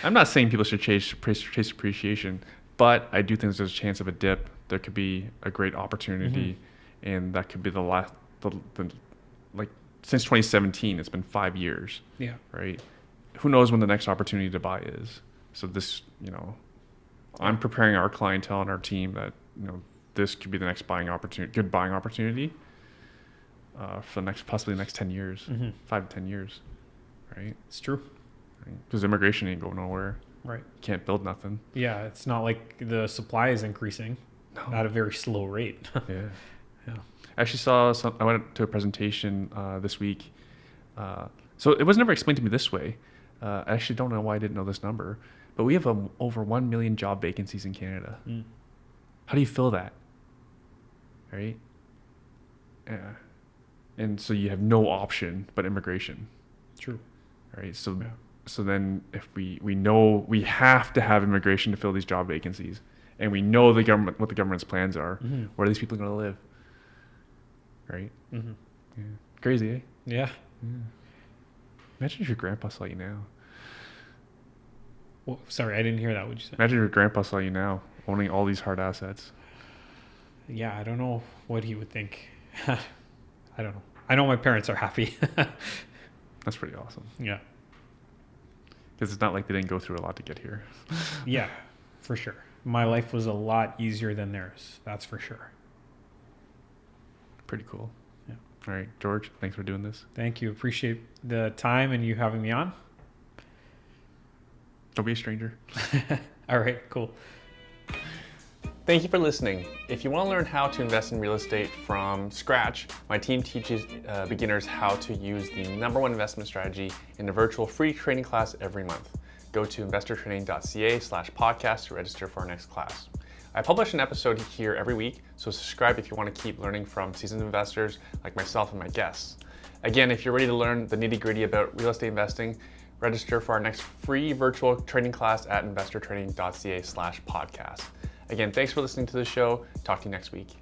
I'm not saying people should chase appreciation, but I do think there's a chance of a dip. There could be a great opportunity, and that could be the last. Like since 2017, it's been 5 years. Yeah. Right. Who knows when the next opportunity to buy is? So this, I'm preparing our clientele and our team that this could be the next good buying opportunity for possibly the next 10 years, 5 to 10 years. Right. It's true. Because immigration ain't going nowhere. Right. You can't build nothing. Yeah. It's not like the supply is increasing at a very slow rate. Yeah. Yeah. I actually I went to a presentation this week. So it was never explained to me this way. I actually don't know why I didn't know this number, but we have over 1 million job vacancies in Canada. How do you fill that? Right? Yeah. And so you have no option but immigration. True. Right? So then if we know we have to have immigration to fill these job vacancies, and we know what the government's plans are, where are these people going to live? Right? Mm-hmm. Yeah. Crazy, eh? Yeah. Imagine if your grandpa saw you now. Well, sorry, I didn't hear that. What'd you say? Imagine if your grandpa saw you now, owning all these hard assets. Yeah, I don't know what he would think. I don't know. I know my parents are happy. That's pretty awesome. Yeah. Because it's not like they didn't go through a lot to get here. Yeah, for sure. My life was a lot easier than theirs. That's for sure. Pretty cool. Yeah. All right, George, thanks for doing this. Thank you. Appreciate the time and you having me on. Don't be a stranger. All right, cool. Thank you for listening. If you want to learn how to invest in real estate from scratch, my team teaches beginners how to use the #1 investment strategy in a virtual free training class every month. Go to investortraining.ca/podcast to register for our next class. I publish an episode here every week, so subscribe if you want to keep learning from seasoned investors like myself and my guests. Again, if you're ready to learn the nitty-gritty about real estate investing, register for our next free virtual training class at investortraining.ca/podcast. Again, thanks for listening to the show. Talk to you next week.